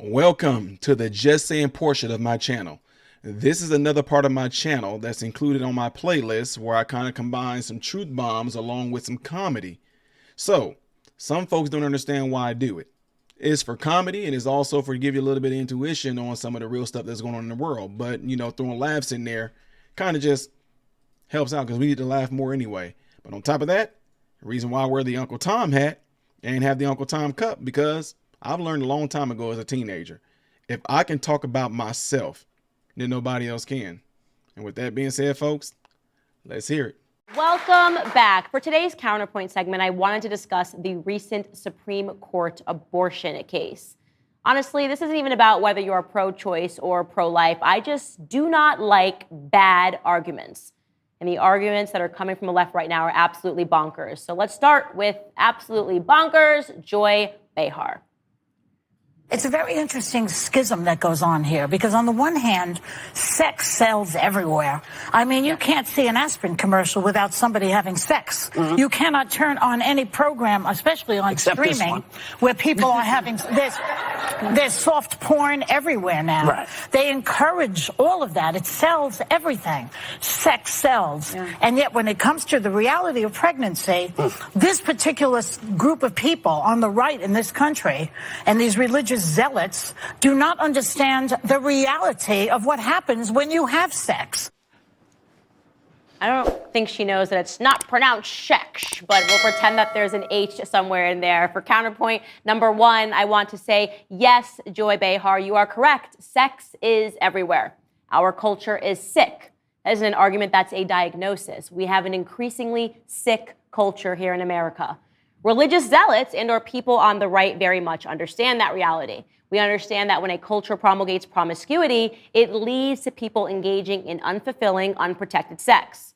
Welcome to the Just Saying portion of my channel. This is another part of my channel that's included on my playlist where I kind of combine some truth bombs along with some comedy. So, some folks don't understand why I do it. It's for comedy and it's also for to give you a little bit of intuition on some of the real stuff that's going on in the world. But, throwing laughs in there kind of just helps out because we need to laugh more anyway. But on top of that, the reason why I wear the Uncle Tom hat and have the Uncle Tom cup because I've learned a long time ago as a teenager, if I can talk about myself, then nobody else can. And with that being said, folks, let's hear it. Welcome back. For today's Counterpoint segment, I wanted to discuss the recent Supreme Court abortion case. Honestly, this isn't even about whether you're pro-choice or pro-life. I just do not like bad arguments. And the arguments that are coming from the left right now are absolutely bonkers. So let's start with absolutely bonkers, Joy Behar. It's a very interesting schism that goes on here because on the one hand, sex sells everywhere. I mean, you can't see an aspirin commercial without somebody having sex. Mm-hmm. You cannot turn on any program, especially on streaming, where people are having, there's soft porn everywhere now. Right. They encourage all of that. It sells everything. Sex sells. Yeah. And yet when it comes to the reality of pregnancy, this particular group of people on the right in this country and these religious zealots do not understand the reality of what happens when you have sex. I don't think she knows that it's not pronounced shex, but we'll pretend that there's an H somewhere in there. For counterpoint number one, I want to say, yes, Joy Behar, you are correct. Sex is everywhere. Our culture is sick. That isn't an argument, that's a diagnosis. We have an increasingly sick culture here in America. Religious zealots and or people on the right very much understand that reality. We understand that when a culture promulgates promiscuity, it leads to people engaging in unfulfilling, unprotected sex.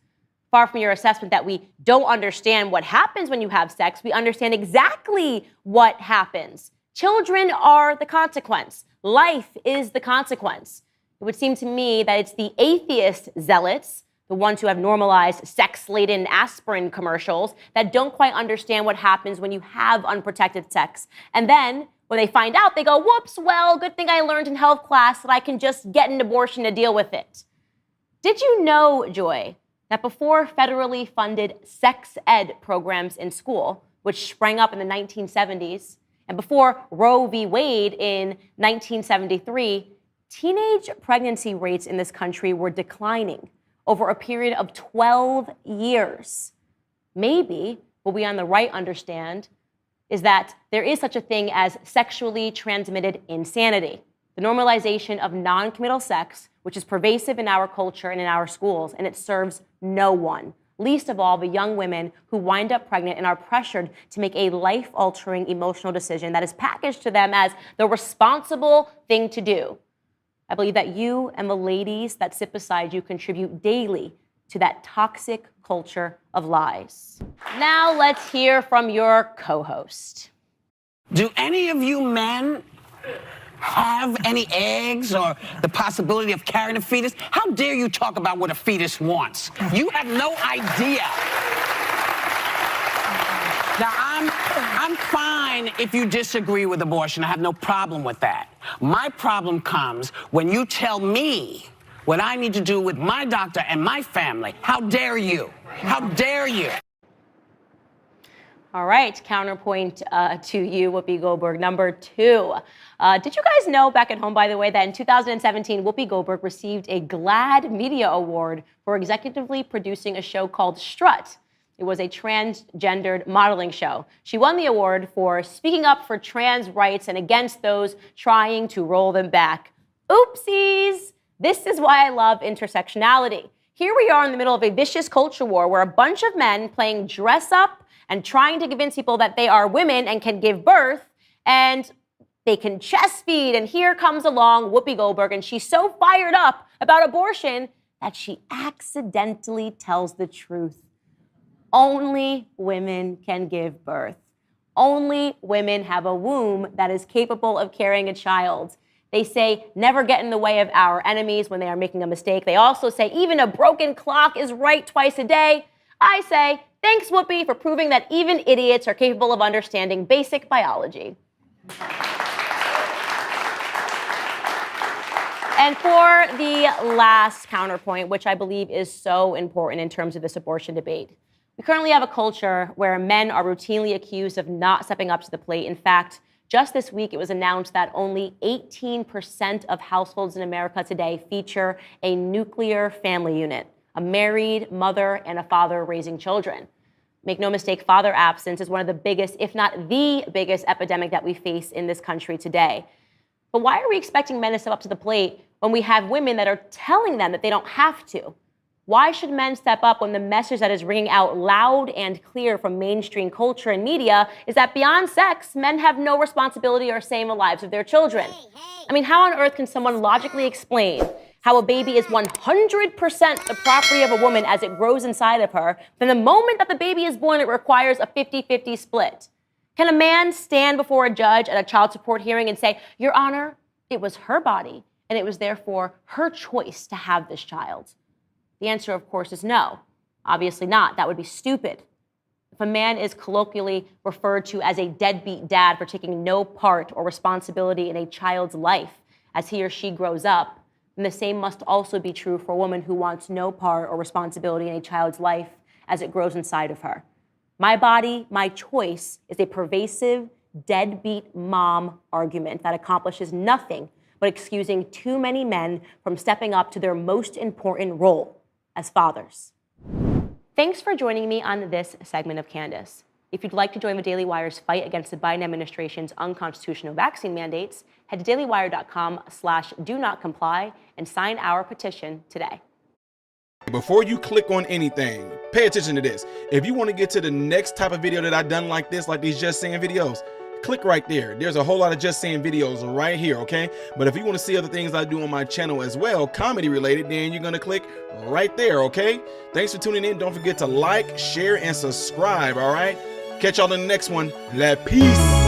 Far from your assessment that we don't understand what happens when you have sex, we understand exactly what happens. Children are the consequence. Life is the consequence. It would seem to me that it's the atheist zealots, the ones who have normalized sex-laden aspirin commercials, that don't quite understand what happens when you have unprotected sex. And then, when they find out, they go, whoops, well, good thing I learned in health class that I can just get an abortion to deal with it. Did you know, Joy, that before federally funded sex ed programs in school, which sprang up in the 1970s, and before Roe v. Wade in 1973, teenage pregnancy rates in this country were declining over a period of 12 years. Maybe what we on the right understand is that there is such a thing as sexually transmitted insanity, the normalization of non-committal sex, which is pervasive in our culture and in our schools, and it serves no one, least of all the young women who wind up pregnant and are pressured to make a life-altering emotional decision that is packaged to them as the responsible thing to do. I believe that you and the ladies that sit beside you contribute daily to that toxic culture of lies. Now let's hear from your co-host. Do any of you men have any eggs or the possibility of carrying a fetus? How dare you talk about what a fetus wants? You have no idea. Now, I'm fine if you disagree with abortion. I have no problem with that. My problem comes when you tell me what I need to do with my doctor and my family. How dare you? How dare you? All right, counterpoint to you, Whoopi Goldberg. Number two, did you guys know back at home, by the way, that in 2017, Whoopi Goldberg received a GLAAD Media Award for executively producing a show called Strut? It was a transgendered modeling show. She won the award for speaking up for trans rights and against those trying to roll them back. Oopsies! This is why I love intersectionality. Here we are in the middle of a vicious culture war where a bunch of men playing dress up and trying to convince people that they are women and can give birth and they can chest feed. And here comes along Whoopi Goldberg and she's so fired up about abortion that she accidentally tells the truth. Only women can give birth. Only women have a womb that is capable of carrying a child. They say, never get in the way of our enemies when they are making a mistake. They also say, even a broken clock is right twice a day. I say, thanks, Whoopi, for proving that even idiots are capable of understanding basic biology. And for the last counterpoint, which I believe is so important in terms of this abortion debate, we currently have a culture where men are routinely accused of not stepping up to the plate. In fact, just this week, it was announced that only 18% of households in America today feature a nuclear family unit, a married mother and a father raising children. Make no mistake, father absence is one of the biggest, if not the biggest epidemic that we face in this country today. But why are we expecting men to step up to the plate when we have women that are telling them that they don't have to? Why should men step up when the message that is ringing out loud and clear from mainstream culture and media is that beyond sex, men have no responsibility or say in the lives of their children? I mean, how on earth can someone logically explain how a baby is 100% the property of a woman as it grows inside of her, then the moment that the baby is born, it requires a 50-50 split? Can a man stand before a judge at a child support hearing and say, Your Honor, it was her body, and it was therefore her choice to have this child? The answer, of course, is no. Obviously not. That would be stupid. If a man is colloquially referred to as a deadbeat dad for taking no part or responsibility in a child's life as he or she grows up, then the same must also be true for a woman who wants no part or responsibility in a child's life as it grows inside of her. My body, my choice is a pervasive, deadbeat mom argument that accomplishes nothing but excusing too many men from stepping up to their most important role as fathers. Thanks for joining me on this segment of Candace. If you'd like to join the Daily Wire's fight against the Biden administration's unconstitutional vaccine mandates, head to dailywire.com/do-not-comply and sign our petition today. Before you click on anything, pay attention to this. If you want to get to the next type of video that I've done like this, like these Just Saying videos, click right there. There's a whole lot of Just Saying videos right here, okay? But if you want to see other things I do on my channel as well, comedy related, then you're going to click right there, okay? Thanks for tuning in. Don't forget to like, share, and subscribe, all right? Catch y'all in the next one. Peace.